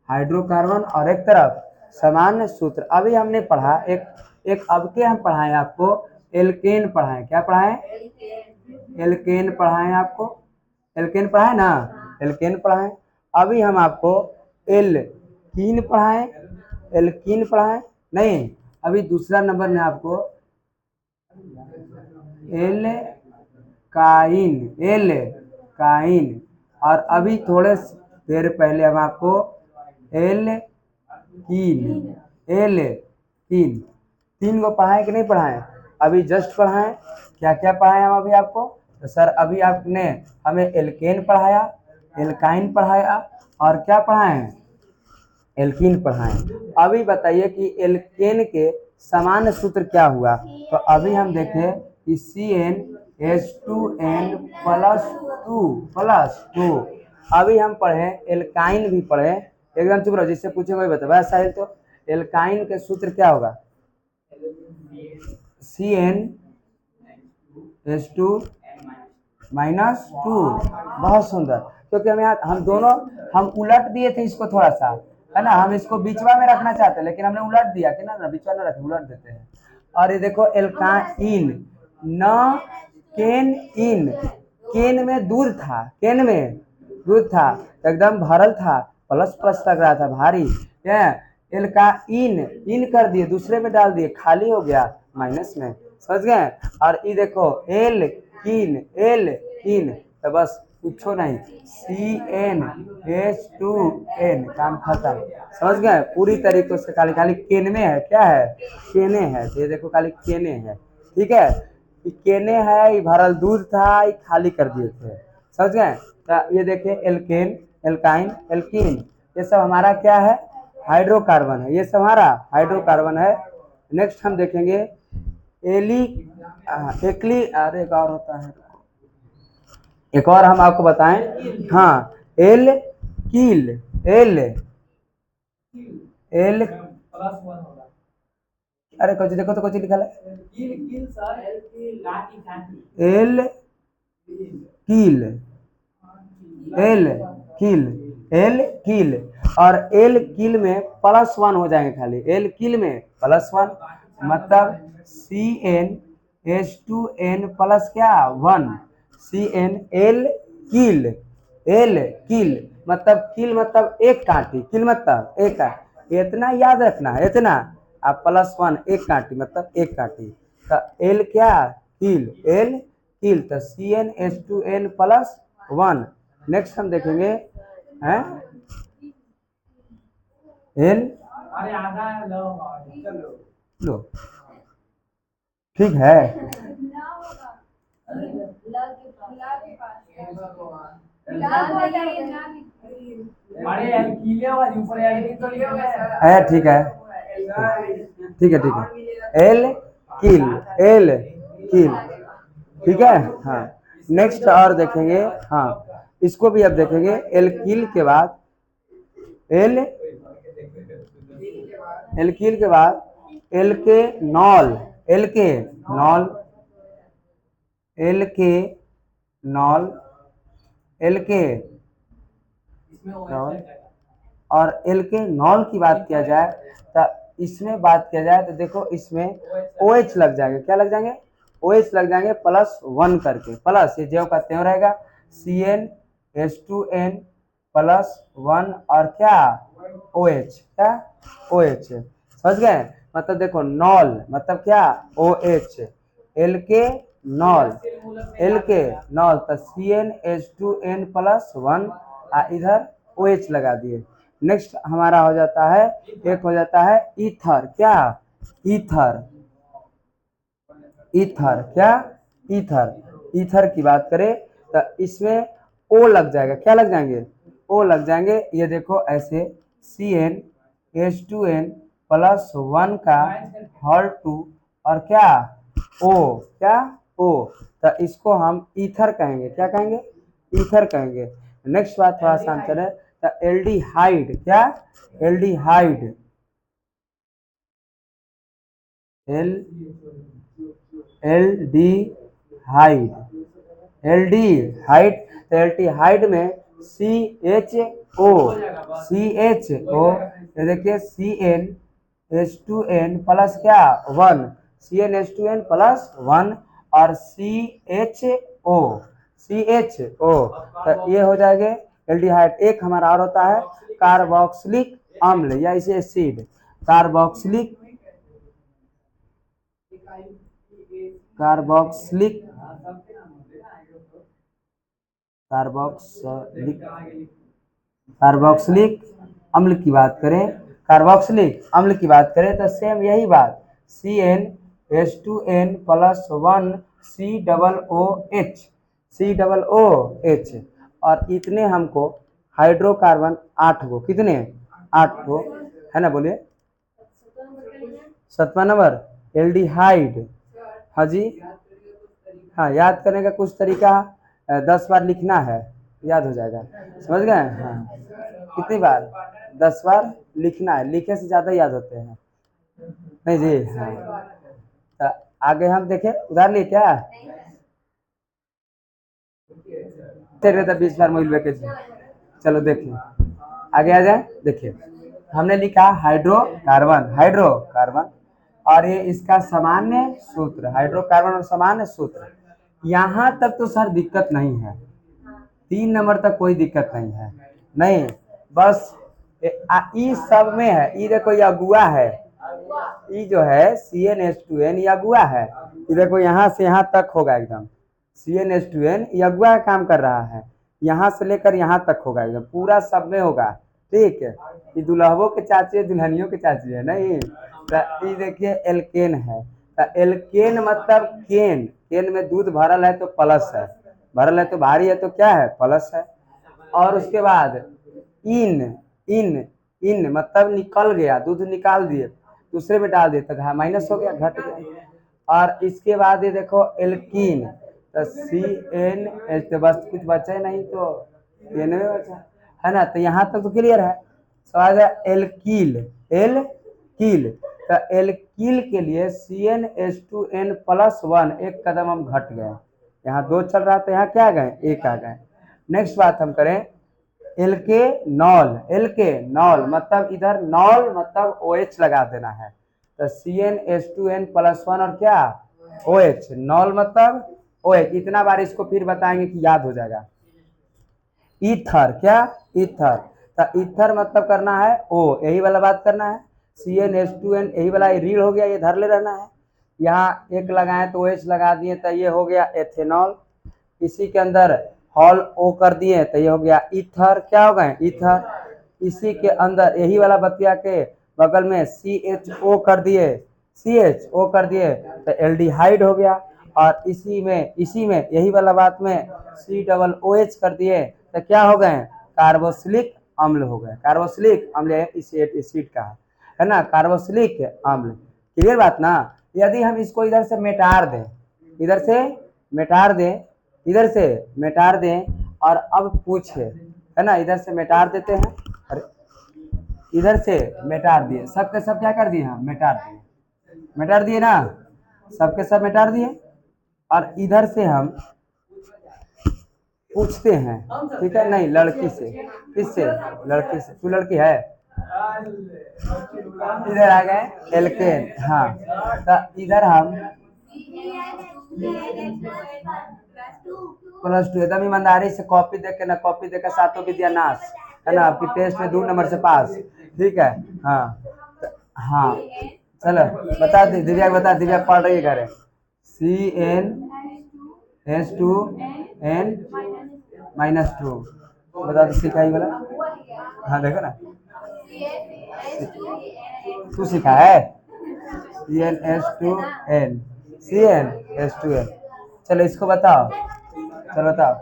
S1: हाइड्रोकार्बन और एक तरफ सामान्य सूत्र। अभी हमने पढ़ा एक अब के हम पढ़ाएं आपको एल्केन पढ़ाएं, क्या पढ़ाएं, एल्केन पढ़ाएं आपको, एल्केन पढ़ाए ना, एल्केन पढ़ाए। अभी हम आपको एल्कीन पढ़ाए, एल्कीन पढ़ाए नहीं, अभी दूसरा नंबर में आपको एल काइन, एल काइन, और अभी थोड़े देर पहले हम आपको एल कीन, एल कीन, तीन को पढ़ाए कि नहीं पढ़ाए? अभी जस्ट पढ़ाए। क्या क्या पढ़ाए हम अभी आपको? तो सर अभी आपने हमें एल्केन पढ़ाया, एल्काइन पढ़ाया, और क्या पढ़ाए हैं? एल्कीन पढ़ाए। अभी बताइए कि एल्केन के सामान्य सूत्र क्या हुआ? तो अभी हम देखें कि CnH2n प्लस टू। अभी हम पढ़े एल्काइन भी पढ़े, एकदम चुप रहो, जिससे पूछेंगे वही बताओ। वैसा है तो एल्काइन के सूत्र क्या होगा? CnH2 minus two. बहुत सुंदर, क्योंकि हम यहाँ हम दोनों हम उलट दिए थे इसको थोड़ा सा, है ना, हम इसको बीचवा में रखना चाहते हैं लेकिन हमने उलट दिया कि ना बीचवा ना रखे, उलट देते हैं। और ये देखो एल्काइन, न केन इन, केन में दूध था, केन में दूध था, एकदम भरल था, प्लस प्लस लग रहा था भारी, है। एल्काइन इन कर दिए, दूसरे में डाल दिए, खाली हो गया माइनस में, समझ गए। और ये देखो एल कीन, एल कीन, तो बस पूछो नहीं, CnH2n, काम खत्म, समझ गए। पूरी तरीके से खाली खाली केन में है, क्या है? केने है, तो ये देखो खाली केने है, ठीक है। केने है, ये भरल दूध था, ये खाली कर दिए थे, समझ गए। तो ये देखिए एल्केन, एल्काइन, एल्कीन, ये सब हमारा क्या है? हाइड्रोकार्बन है, ये सब हमारा हाइड्रोकार्बन है। नेक्स्ट हम देखेंगे एली एक्ली, अरे एक और होता है, एक और हम आपको बताएं, हाँ, एल कील, एल एल, अरे कुछ देखो तो कुछ लिखा है, एल कील, एल कील, एल कील, और एल कील में प्लस वन हो जाएंगे, खाली एल कील में प्लस वन, मतलब CnH2n प्लस क्या? वन, Cn एल कील, एल कील मतलब कील मतलब एक कांटी, कील मतलब एक कांटी, इतना याद रखना है, इतना। आप प्लस वन, एक कांटी मतलब एक कांटी, तो एल क्या? कील, एल कील, तो CnH2n प्लस वन। नेक्स्ट हम देखेंगे हैं एल, लो ठीक है, है ठीक है, ठीक है, ठीक है, एल किल, एल किल, ठीक है। हाँ, नेक्स्ट और देखेंगे, हाँ, इसको भी अब देखेंगे। एल किल के बाद एल, एल किल के बाद एल के नॉल, एल के नॉल, एल के नॉल, एल के नॉल, और एल के नॉल की बात किया जाए तो इसमें बात किया जाए तो देखो इसमें OH लग जाएंगे, क्या लग जाएंगे? OH लग जाएंगे प्लस वन करके, प्लस ये ज्यों का त्यों रहेगा, CnH2n प्लस वन, और क्या? OH, क्या? OH, समझ गए। मतलब देखो नॉल मतलब क्या? OH, एल के नॉल, एल के नॉल, तो CnH2n प्लस वन, इधर OH लगा दिए। नेक्स्ट हमारा हो जाता है, एक हो जाता है ईथर, क्या? ईथर, ईथर, क्या? ईथर, ईथर की बात करें तो इसमें O लग जाएगा, क्या लग जाएंगे? O लग जाएंगे, ये देखो ऐसे CnH2n प्लस वन का होल टू, और क्या? O, क्या? O, तो इसको हम ईथर कहेंगे, क्या कहेंगे? ईथर कहेंगे। नेक्स्ट बात थोड़ा सा हम चले तो एल्डिहाइड, क्या? Aldehyde, L, L D hide, L D hide, तो एल्डिहाइड में CHO, CHO, ये देखिए CnH2n प्लस क्या? वन, CnH2n प्लस वन, और CHO, CHO, तो ये हो जाएगा एल्डिहाइड। एक हमारा और होता है कार्बोक्सिलिक अम्ल या इसे acid, carboxylic carboxylic carboxylic carboxylic अम्ल की बात करें, कार्बोक्सिलिक अम्ल की बात करें तो सेम यही बात, CnH2n प्लस 1 COOH और इतने हमको हाइड्रोकार्बन 8 गो, कितने 8 गो है ना, बोलिए 7वां नंबर एल्डिहाइड। हाँ जी, हाँ याद करने का कुछ तरीका 10 बार लिखना है, याद हो जाएगा, समझ गए। हाँ कितनी बार, 10 बार लिखना है, लिखे से ज्यादा याद होते हैं, नहीं जी। हाँ तो आगे हम देखें, उधार लिए क्या तेरे तो 20 बार मोबाइल वैकेशन। चलो देखिए आगे आ जाए, देखिए हमने लिखा हाइड्रोकार्बन, हाइड्रोकार्बन और ये इसका सामान्य सूत्र, हाइड्रोकार्बन और सामान्य सूत्र, यहाँ तक तो सर दिक्कत नहीं है, 3 नंबर तक कोई दिक्कत नहीं है, नहीं बस ई सब में है, ई देखो ये अगुआ है, ई जो है CnH2n ये अगुआ है, ये देखो यहाँ से यहाँ तक होगा एकदम, CnH2n ये अगुआ काम कर रहा है, यहाँ से लेकर यहाँ तक होगा एकदम, पूरा सब में होगा, ठीक है। ये दुल्हबों के चाची है, दुल्हनियों के चाची है, नहीं तो ये देखिए एल्केन है, तो एल्केन मतलब केन, केन में दूध भरल है तो प्लस है, भरल है तो भारी है तो क्या है, प्लस है। और उसके बाद इन इन इन मतलब निकल गया, दूध निकाल दिए दूसरे में डाल दिए तो माइनस हो गया, घट गया। और इसके बाद ये देखो एल्कीन, तो CnH, तो बस कुछ बचा ही नहीं तो ये नहीं बचा है ना, तो यहाँ तक तो क्लियर है। सवाल है एल्कील, एल्कील, तो एल्कील के लिए CnH2n प्लस 1 एक कदम हम घट गए, यहाँ 2 चल रहा था, यहाँ क्या आ गए, 1 आ गए। नेक्स्ट बात हम करें एल्के नॉल, एल्के नॉल मतलब इधर नॉल मतलब OH लगा देना है, तो CnH2n प्लस 1 और क्या OH, नॉल मतलब OH, इतना बार इसको फिर बताएंगे कि याद हो जाएगा। ईथर, क्या ईथर, तो ईथर मतलब करना है O, यही वाला बात करना है, CnH2n यही वाला रीड हो गया, ये धर ले रहना है, यहाँ एक लगाए तो OH लगा दिए तो ये हो गया एथेनॉल, इसी के अंदर हॉल O कर दिए तो ये हो गया ईथर, क्या हो गए ईथर, इसी के अंदर यही वाला बतिया के बगल में CHO कर दिए, CHO कर दिए तो एल्डिहाइड हो गया, और इसी में यही वाला बात में COOH कर दिए तो क्या हो गए, कार्बोक्सिलिक अम्ल हो गए, कार्बोक्सिलिक अम्ल इस एसिड का है ना, कार्बोक्सिलिक अम्ल, क्लियर बात ना। यदि हम इसको इधर से मिटार दें, इधर से मिटार दें, इधर से मिटार दें और अब पूछे है ना, इधर से मिटार देते हैं, अरे इधर से मिटार दिए, सब के सब क्या कर दिए हम, मिटार दिए, मिटार दिए ना, सबके सब मिटार दिए, और इधर से हम पूछते हैं, ठीक है, नहीं लड़की से, किससे, लड़की से, तू लड़की है, इधर आ गए एल्केन, हाँ तो इधर हम +2 एकदम ईमानदारी से कॉपी देख के ना, कॉपी देकर सातों विद्या नाश है ना, आपकी टेस्ट में 2 नंबर से पास, ठीक है। हाँ हाँ चलो बता दी दिव्या, बता दिव्या पढ़ रही है घर, CnH2n -2, बता दो सिखाई वाला, हाँ देखो ना तू सीखा है, CnH2n, चलो इसको बताओ, चलो बताओ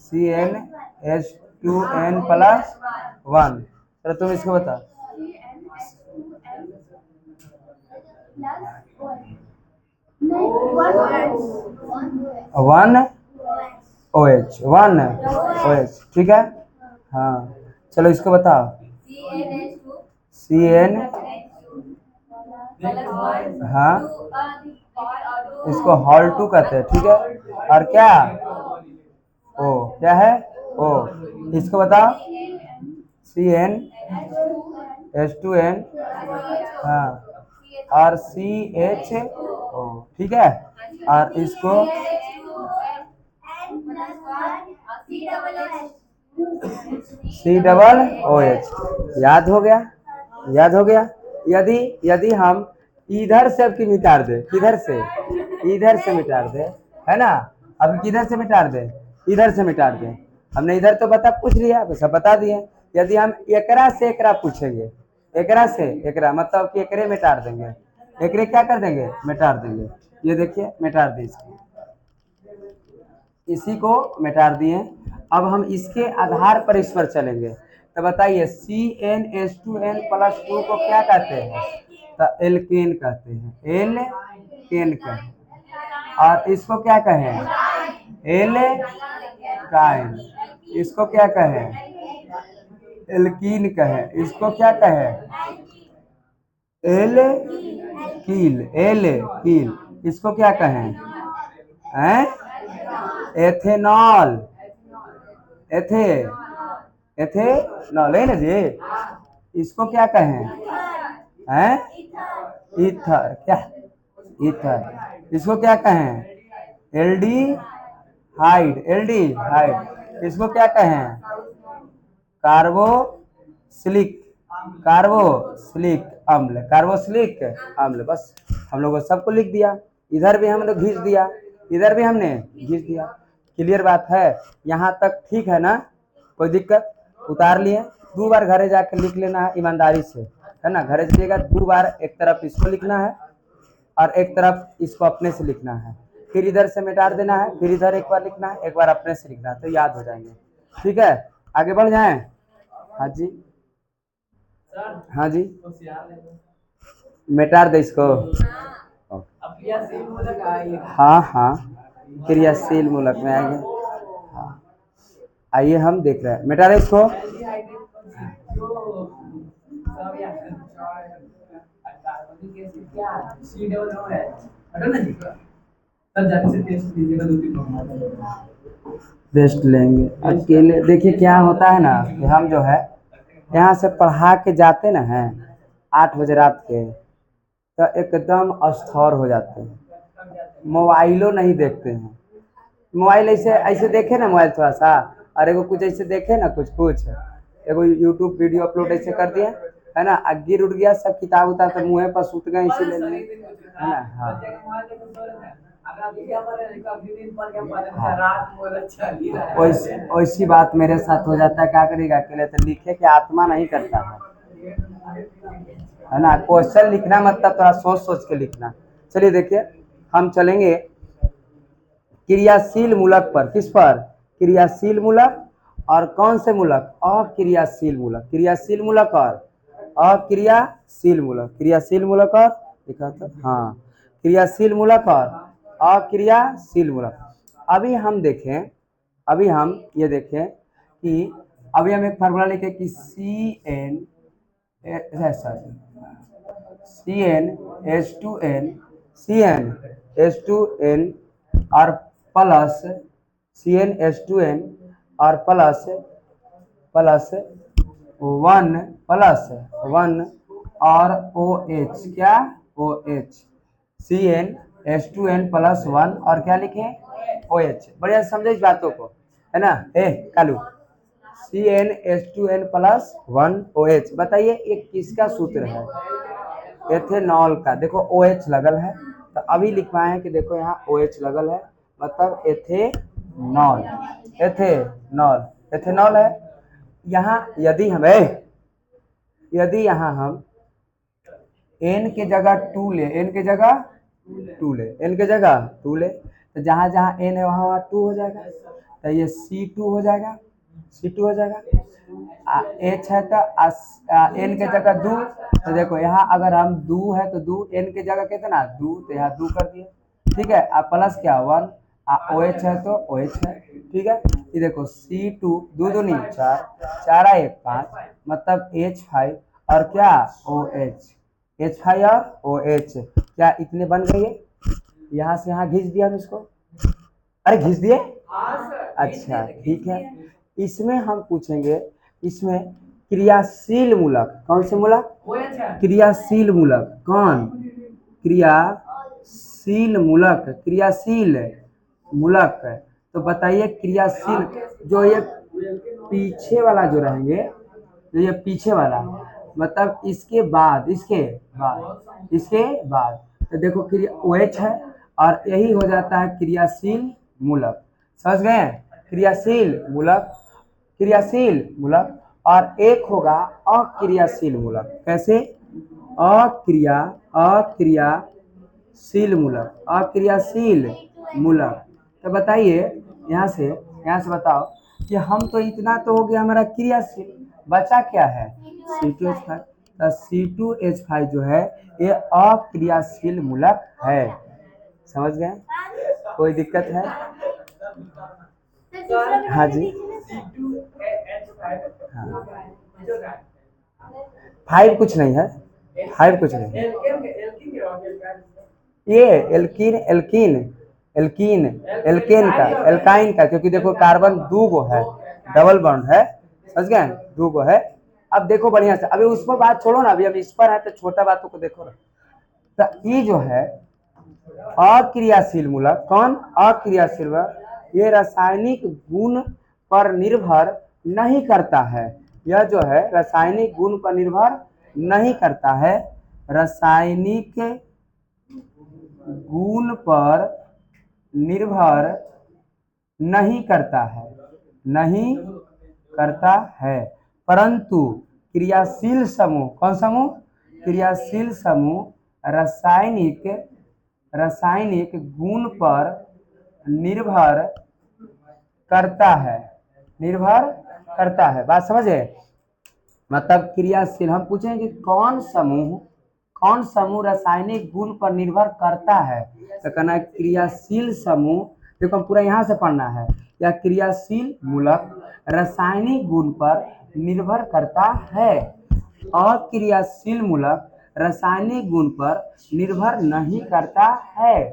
S1: CnH2n प्लस 1, चलो तुम इसको बताओ, 1OH, ठीक है। हाँ चलो इसको बताओ CN, हाँ इसको हॉल 2 कहते हैं, ठीक है, और क्या ओ, क्या है ओ, इसको बताओ CnH2n, हाँ और CHO, ठीक है, और इसको सी डबल ओ एच। याद हो गया, याद हो गया। यदि यदि हम इधर से अब की मिटार दे, किधर से, इधर से मिटार दे, है ना। अब किधर से मिटार दे, इधर से मिटार दे। हमने इधर तो बता पूछ लिया, तो सब बता दिए। यदि हम एकरा से एकरा पूछेंगे, एकरा से एकरा मतलब कि एकरे मिटार देंगे, एकरे क्या कर देंगे, मिटार देंगे। ये देखिए मिटार दी इसको, इसी को मिटार दिए। अब हम इसके आधार पर इस पर चलेंगे। तो बताइए CnH2n प्लस 2 को क्या कहते हैं, तो एल्केन कहते हैं, एल्केन कहें। और इसको क्या कहें, एल्काइन। इसको क्या कहें, एल्कीन कहें। इसको क्या कहें, एल्कील, एल्कील। इसको क्या कहें, हैं, एथेनॉल, एथे एथेनॉल है ना जी। इसको क्या कहें, हैं, ईथर, क्या, ईथर। इसको क्या कहें, एल्डी हाइड, एल्डी हाइड। इसको क्या कहें, कार्बोसिलिक, कार्बोसिलिक अम्ल, कार्बोसिलिक अम्ल। बस हम लोगों सबको लिख दिया। इधर भी हम लोग घिस दिया, इधर भी हमने घिस दिया। क्लियर बात है, यहाँ तक ठीक है ना, कोई दिक्कत। उतार लिए, 2 बार घरे जाकर लिख लेना है ईमानदारी से, है ना। घरे जाइएगा 2 बार, एक तरफ इसको लिखना है और एक तरफ इसको अपने से लिखना है। फिर इधर से मिटार देना है, फिर इधर एक बार लिखना है, एक बार अपने से लिखना है, तो याद हो जाएंगे। ठीक है, आगे बढ़ जाएं। हाँ जी, हाँ जी, मिटार दे इसको। हाँ हाँ, क्रियाशील मूलक में आएंगे। हाँ, आइए हम देख रहे हैं, मिटा रहे इसको। टेस्ट लेंगे अकेले। देखिए क्या होता है ना कि हम जो है यहाँ से पढ़ा के जाते ना हैं 8 बजे रात के, तो एकदम अस्थौर हो जाते हैं, मोबाइलों नहीं देखते हैं। मोबाइल ऐसे ऐसे देखे ना, मोबाइल थोड़ा सा, और एगो कुछ ऐसे देखे ना, कुछ कुछ एगो यूट्यूब वीडियो अपलोड ऐसे कर दिए, है ना, गिर उड़ गया सब किताब उताब, तो मुँह पर सूत गए इसी ले, है ना। हाँ वैसी बात मेरे साथ हो जाता है, क्या करेगा अकेले, तो लिखे के आत्मा नहीं करता है ना। क्वेश्चन लिखना मतलब थोड़ा सोच सोच के लिखना। चलिए देखिए, हम चलेंगे क्रियाशील मूलक पर। किस पर, क्रियाशील मूलक। और कौन से मूलक, अक्रियाशील मूलक। क्रियाशील मूलक और अक्रियाशील मूलक, क्रियाशील मूलक और लिखा था, हाँ, क्रियाशील मूलक और अक्रियाशील मूलक। अभी हम देखें, अभी हम ये देखें कि अभी हम एक फार्मूला लिखे कि CnH2n और प्लस CnH2n और प्लस 1 और OH, क्या, OH। CnH2n प्लस 1 और क्या लिखे, OH। बढ़िया समझे इस बातों को, है ना। Kalu, CnH2n plus 1 OH। बताइए ये किसका सूत्र है, एथेनॉल का। देखो OH लगल है, तो अभी लिखवाए कि देखो यहाँ OH लगल है, मतलब एथेनॉल, एथेनॉल, एथेनॉल है। यहाँ यदि यहाँ हम N के जगह 2 ले, N के जगह 2 ले, N के जगह 2 ले, तो जहाँ जहाँ N है वहाँ वहाँ 2 हो जाएगा, तो ये C2 हो जाएगा, C2 हो जाएगा। H है तो N के जगह 2, तो देखो यहाँ अगर हम 2 है तो 2, N के जगह कितना 2, तो यहाँ 2 कर दिए, ठीक है। प्लस क्या 1, OH है तो OH है, ठीक है। ये देखो C2, 2 2 नहीं 4, 4 1 5, मतलब H5 और क्या OH, H5 और OH, क्या इतने बन गए। यहाँ से यहाँ घिस दिया हम इसको, अरे घिस दिए, अच्छा ठीक है। इसमें हम पूछेंगे, इसमें क्रियाशील मूलक, कौन से मूलक, क्रियाशील मूलक, कौन, क्रियाशील मूलक, क्रियाशील मूलक तो बताइए क्रियाशील जो ये पीछे वाला जो रहेंगे, जो ये पीछे वाला मतलब इसके बाद तो देखो क्रिया OH है और यही हो जाता है क्रियाशील मूलक। समझ गए? क्रियाशील मूलक और एक होगा अक्रियाशील मूलक। कैसे? अक्रियाशील मूलक। तो बताइए यहाँ से बताओ कि हम तो इतना तो हो गया हमारा क्रियाशील, बचा क्या है? C2H5। तो C2H5 जो है ये अक्रियाशील मूलक है। समझ गए? कोई दिक्कत है? हाँ जी। हाँ, 5 कुछ नहीं है, 5 कुछ नहीं है। ये एल्काइन का क्योंकि देखो कार्बन दो गो है, डबल बॉन्ड है। समझ गए? दो गो है। अब देखो बढ़िया से, अभी उस पर बात छोड़ो ना, अभी हम इस पर है तो छोटा बातों को देखो ना। तो ये जो है अक्रियाशील मूलक, कौन? अक्रियाशील मूलक ये रासायनिक गुण पर निर्भर नहीं करता है। यह जो है रासायनिक गुण पर निर्भर नहीं करता है। रासायनिक गुण पर निर्भर नहीं करता है, परंतु क्रियाशील समूह, कौन समूह? क्रियाशील समूह रासायनिक गुण पर निर्भर करता है। बात समझे? मतलब क्रियाशील, हम पूछेंगे कौन समूह रासायनिक गुण पर निर्भर करता है, तो कहना है क्रियाशील समूह। देखो हम पूरा यहाँ से पढ़ना है, या क्रियाशील मूलक रासायनिक गुण पर निर्भर करता है। अक्रियाशील मूलक रासायनिक गुण पर निर्भर नहीं करता है,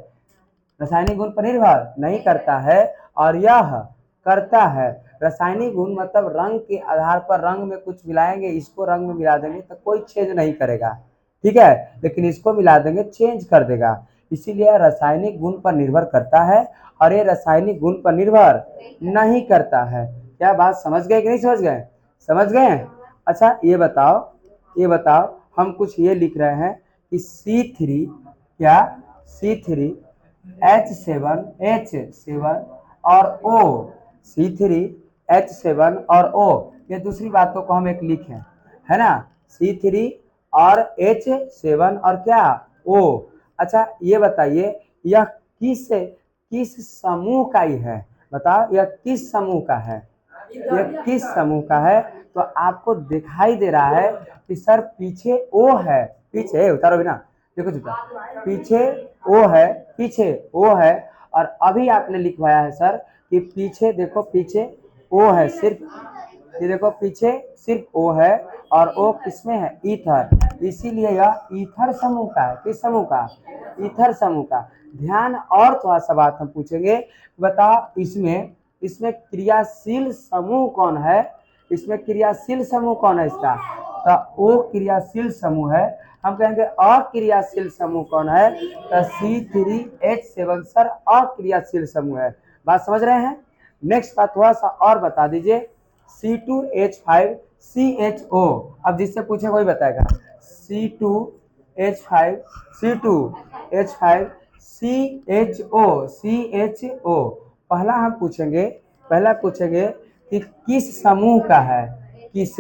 S1: रासायनिक गुण पर निर्भर नहीं करता है, और यह करता है। रासायनिक गुण मतलब रंग के आधार पर रंग में कुछ मिलाएंगे, इसको रंग में मिला देंगे तो कोई चेंज नहीं करेगा, ठीक है, लेकिन इसको मिला देंगे चेंज कर देगा। इसीलिए रासायनिक गुण पर निर्भर करता है और ये रासायनिक गुण पर निर्भर नहीं करता है। क्या बात समझ गए कि नहीं समझ गए? समझ गए? अच्छा ये बताओ हम कुछ ये लिख रहे हैं कि C3H7 और O, C3H7 और O, ये दूसरी बातों को हम एक लिखे, है ना? C3 और H7 और क्या? O। अच्छा ये बताइए यह किस समूह का ही है? बताओ यह किस समूह का है? यह किस समूह का है? तो आपको दिखाई दे रहा है कि सर पीछे O है, पीछे उतारो बिना, देखो चुपा, पीछे O है और अभी आपने लिखवाया है सर कि पीछे देखो, पीछे O है, सिर्फ ये देखो पीछे सिर्फ O है और O किसमें है? ईथर। इसीलिए यह ईथर समूह का है। किस समूह का? ईथर समूह का। ध्यान और थोड़ा सा बात हम पूछेंगे, बताओ इसमें क्रियाशील समूह कौन है? इसमें क्रियाशील समूह कौन है इसका? तो O क्रियाशील समूह है। हम कहेंगे अक्रियाशील समूह कौन है? तो C3H7 सर अक्रियाशील समूह है। बात समझ रहे हैं? नेक्स्ट बात थोड़ा सा और बता दीजिए, C2H5CHO। अब जिससे पूछे वही बताएगा। C2H5CHO पहला पूछेंगे कि किस समूह का है? किस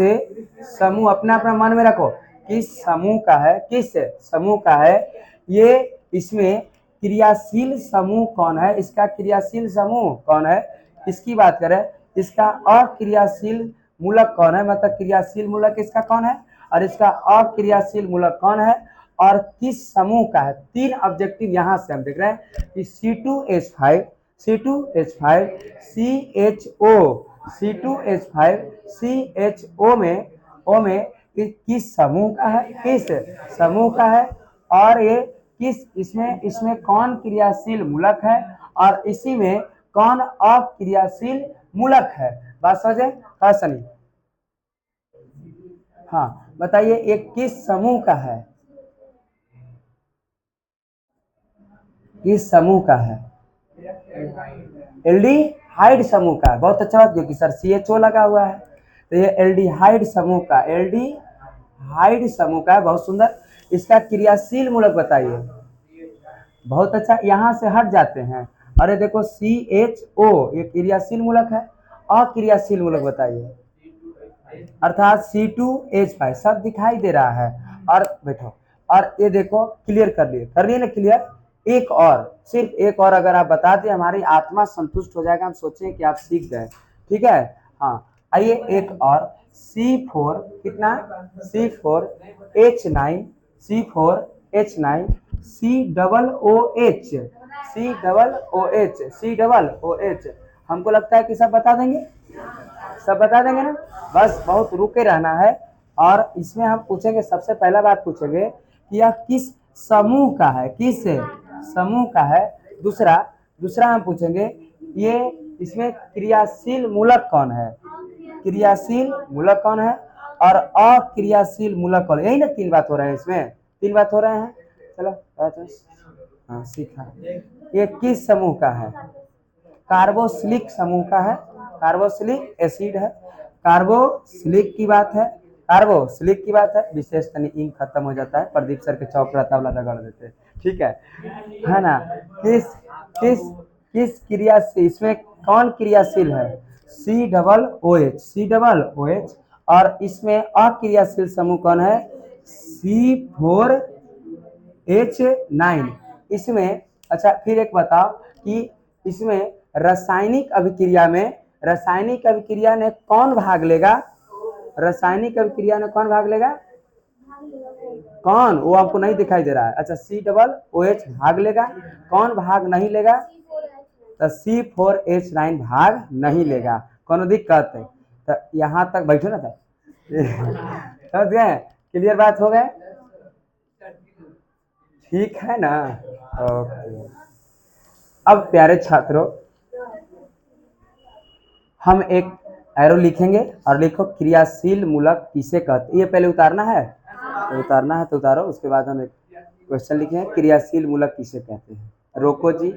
S1: समूह, अपना अपना मन में रखो, किस समूह का है? किस समूह का है ये? इसमें क्रियाशील समूह कौन है? इसका क्रियाशील समूह कौन है? इसकी बात करें, इसका अक्रियाशील मूलक कौन है? मतलब क्रियाशील मूलक इसका कौन है और इसका अक्रियाशील मूलक कौन है और किस समूह का है? तीन ऑब्जेक्टिव यहाँ से हम देख रहे हैं कि C2H5CHO में किस समूह का है? किस समूह का है? और ये इसमें कौन क्रियाशील मूलक है और इसी में कौन अक्रियाशील मूलक है? बात समझे? हाँ सनी, हाँ बताइए ये किस समूह का है? किस समूह का है? एल्डी एल्डिहाइड समूह का है। बहुत अच्छा बात, क्योंकि सर CHO लगा हुआ है, तो ये एल्डिहाइड समूह का, एल्डिहाइड समूह का है। बहुत सुंदर। इसका क्रियाशील मूलक बताइए। बहुत अच्छा, यहाँ से हट जाते हैं। अरे देखो CHO ये क्रियाशील मूलक है। अक्रियाशील मूलक बताइए, अर्थात C2H5 सब दिखाई दे रहा है। और बैठो, और ये देखो क्लियर कर लिए ना क्लियर। एक और, सिर्फ एक और अगर आप बता दें हमारी आत्मा संतुष्ट हो जाएगा, हम सोचें कि आप सीख गए। ठीक है, हाँ आइए एक और। C4 कितना, C4H9, C4H9 C OOH हमको लगता है कि सब बता देंगे, सब बता देंगे ना। बस बहुत रुके रहना है। और इसमें हम पूछेंगे, सबसे पहला बात पूछेंगे कि यह किस समूह का है, किस समूह का है। दूसरा हम पूछेंगे ये इसमें क्रियाशील मूलक कौन है, क्रियाशील मूलक कौन है, और अक्रियाशील मूलक कौन है। यही ना तीन बात हो रहे हैं, इसमें तीन बात हो रहे हैं। चलो हाँ सीखा। ये किस समूह का है, कार्बोक्सिलिक समूह का है, कार्बोक्सिलिक एसिड है। कार्बोक्सिलिक की बात है, कार्बोक्सिलिक की बात है। विशेष तनी इंक खत्म हो जाता है, प्रदीप सर के चौक रहता वाला रगड़ देते हैं। ठीक है ना। किस किस किस क्रिया से, इसमें कौन क्रियाशील है, C OOH। और इसमें अक्रियाशील समूह कौन है, C4H9। इसमें अच्छा फिर एक बताओ कि इसमें रासायनिक अभिक्रिया ने कौन भाग लेगा, रासायनिक अभिक्रिया में कौन भाग लेगा, कौन, वो आपको नहीं दिखाई दे रहा है। अच्छा COOH भाग लेगा, कौन भाग नहीं लेगा, तो C4H9 भाग नहीं लेगा। कौन दिक्कत है, तो यहाँ तक बैठो ना था। समझ गए, क्लियर बात हो गए, ठीक है ना। ओके, अब प्यारे छात्रों हम एक एरो लिखेंगे और लिखो क्रियाशील मूलक किसे कहते। ये पहले उतारना है, तो उतारना है तो उतारो, उसके बाद हम एक क्वेश्चन लिखे हैं, क्रियाशील मूलक किसे कहते हैं। रोको जी,